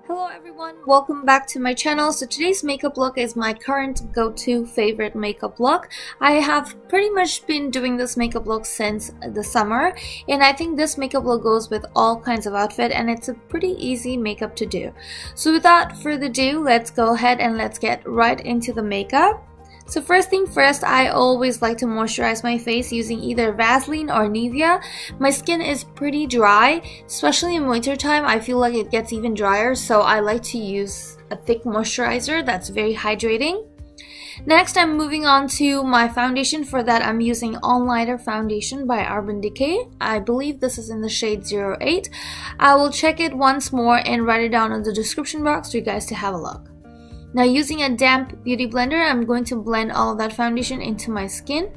Hello everyone, welcome back to my channel. So today's makeup look is my current go-to favorite makeup look. I have pretty much been doing this makeup look since the summer, and I think this makeup look goes with all kinds of outfit, and it's a pretty easy makeup to do. So without further ado, let's go ahead and let's get right into the makeup. So first thing first, I always like to moisturize my face using either Vaseline or Nivea. My skin is pretty dry, especially in winter time. I feel like it gets even drier, so I like to use a thick moisturizer that's very hydrating. Next, I'm moving on to my foundation. For that, I'm using All Nighter Foundation by Urban Decay. I believe this is in the shade 08. I will check it once more and write it down in the description box for you guys to have a look. Now, using a damp beauty blender, I'm going to blend all of that foundation into my skin.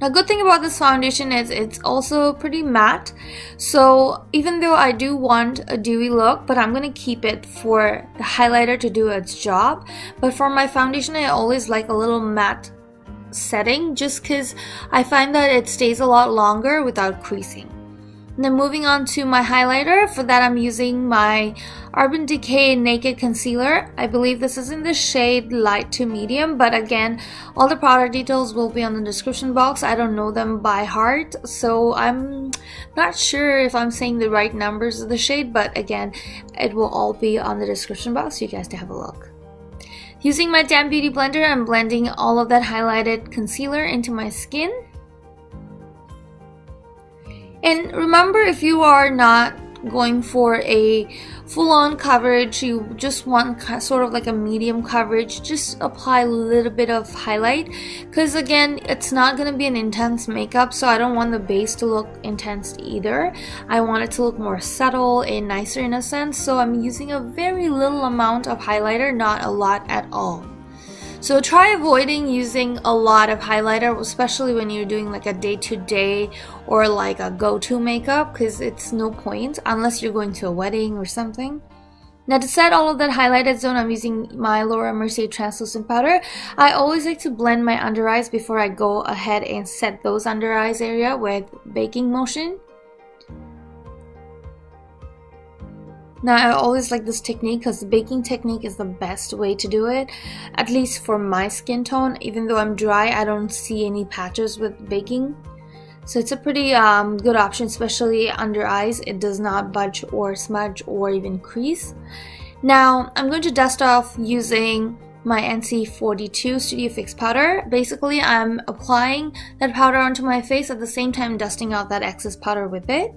Now, good thing about this foundation is it's also pretty matte. So even though I do want a dewy look, but I'm going to keep it for the highlighter to do its job. But for my foundation, I always like a little matte setting just because I find that it stays a lot longer without creasing. And then moving on to my highlighter, for that I'm using my Urban Decay Naked Concealer. I believe this is in the shade light to medium, but again, all the product details will be on the description box. I don't know them by heart, so I'm not sure if I'm saying the right numbers of the shade, but again, it will all be on the description box for you guys to have a look. Using my damp beauty blender, I'm blending all of that highlighted concealer into my skin. And remember, if you are not going for a full-on coverage, you just want sort of like a medium coverage, just apply a little bit of highlight, because again, it's not going to be an intense makeup, so I don't want the base to look intense either. I want it to look more subtle and nicer in a sense, so I'm using a very little amount of highlighter, not a lot at all. So try avoiding using a lot of highlighter, especially when you're doing like a day-to-day or like a go-to makeup, because it's no point unless you're going to a wedding or something. Now, to set all of that highlighted zone, I'm using my Laura Mercier translucent powder. I always like to blend my under eyes before I go ahead and set those under eyes area with baking motion. Now, I always like this technique because the baking technique is the best way to do it, at least for my skin tone. Even though I'm dry, I don't see any patches with baking. So it's a pretty good option, especially under eyes. It does not budge or smudge or even crease. Now, I'm going to dust off using my NC42 Studio Fix powder. Basically, I'm applying that powder onto my face at the same time dusting out that excess powder with it.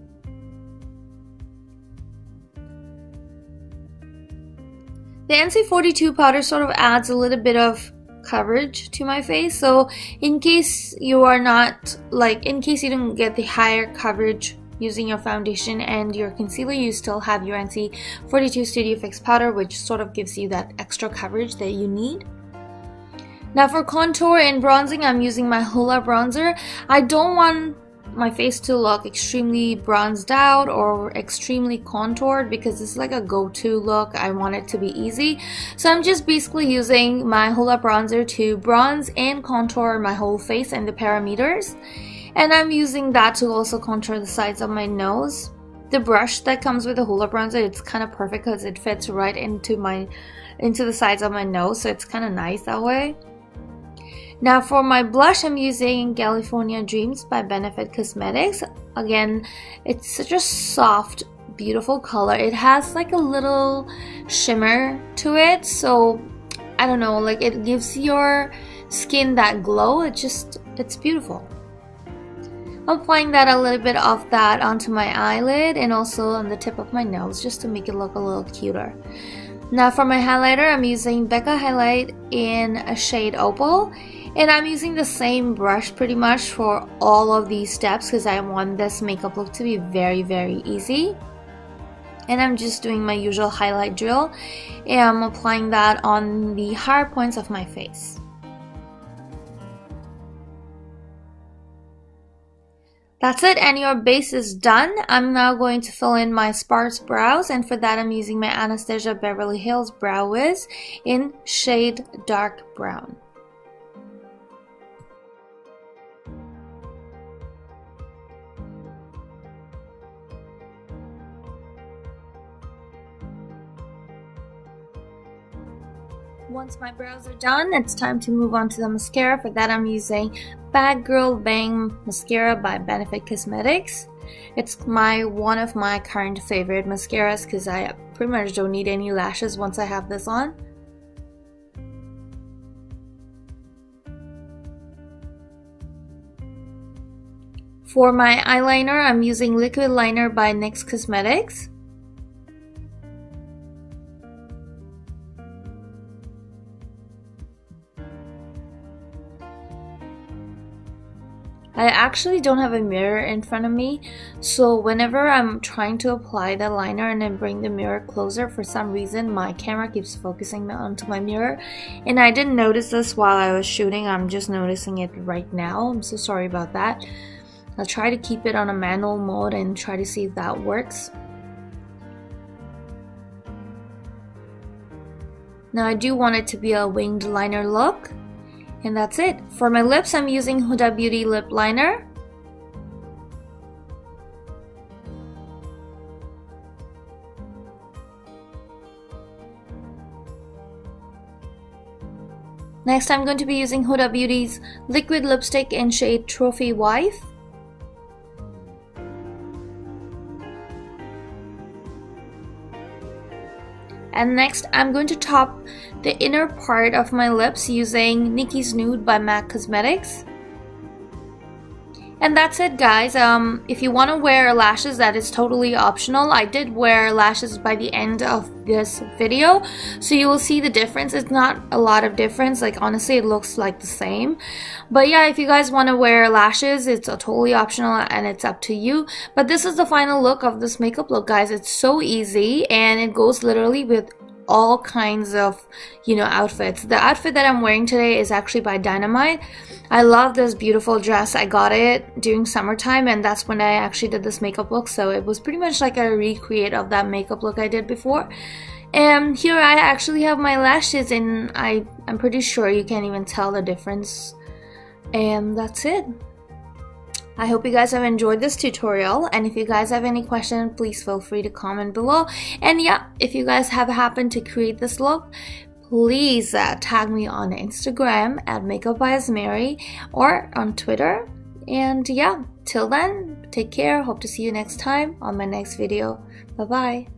The NC42 powder sort of adds a little bit of coverage to my face, so in case you are not in case you don't get the higher coverage using your foundation and your concealer, you still have your NC42 Studio Fix powder, which sort of gives you that extra coverage that you need. Now, for contour and bronzing, I'm using my Hoola bronzer. I don't want my face to look extremely bronzed out or extremely contoured because it's like a go-to look. I want it to be easy, so I'm just basically using my Hoola bronzer to bronze and contour my whole face and the parameters, and I'm using that to also contour the sides of my nose. The brush that comes with the Hoola bronzer, it's kind of perfect because it fits right into the sides of my nose, so it's kind of nice that way. Now, for my blush, I'm using California Dreams by Benefit Cosmetics. Again, it's such a soft, beautiful color. It has like a little shimmer to it, so I don't know, like it gives your skin that glow. It's beautiful. I'm applying that a little bit of that onto my eyelid and also on the tip of my nose just to make it look a little cuter. Now, for my highlighter, I'm using Becca Highlight in a shade Opal. And I'm using the same brush pretty much for all of these steps because I want this makeup look to be very, very easy. And I'm just doing my usual highlight drill, and I'm applying that on the higher points of my face. That's it, and your base is done. I'm now going to fill in my sparse brows, and for that I'm using my Anastasia Beverly Hills Brow Wiz in shade Dark Brown. Once my brows are done, it's time to move on to the mascara. For that, I'm using Bad Girl Bang Mascara by Benefit Cosmetics. It's one of my current favorite mascaras because I pretty much don't need any lashes once I have this on. For my eyeliner, I'm using Liquid Liner by NYX Cosmetics. I actually don't have a mirror in front of me, so whenever I'm trying to apply the liner and then bring the mirror closer, for some reason my camera keeps focusing onto my mirror, and I didn't notice this while I was shooting. I'm just noticing it right now. I'm so sorry about that. I'll try to keep it on a manual mode and try to see if that works. Now I do want it to be a winged liner look. And that's it. For my lips, I'm using Huda Beauty Lip Liner. Next, I'm going to be using Huda Beauty's liquid lipstick in shade Trophy Wife. And next, I'm going to top the inner part of my lips using Nikki's Nude by MAC Cosmetics. And that's it, guys. If you want to wear lashes, that is totally optional. I did wear lashes by the end of this video, so you will see the difference. It's not a lot of difference. Like, honestly, it looks like the same. But yeah, if you guys want to wear lashes, it's totally optional and it's up to you. But this is the final look of this makeup look, guys. It's so easy and it goes literally with all kinds of, outfits. The outfit that I'm wearing today is actually by Dynamite. I love this beautiful dress. I got it during summertime, and that's when I actually did this makeup look, so it was pretty much like a recreate of that makeup look I did before. And here I actually have my lashes, and I'm pretty sure you can't even tell the difference. And that's it. I hope you guys have enjoyed this tutorial, and if you guys have any questions, please feel free to comment below. And yeah, if you guys have happened to create this look, please tag me on Instagram at MakeupbyAzmeree or on Twitter. And yeah, till then, take care. Hope to see you next time on my next video. Bye bye.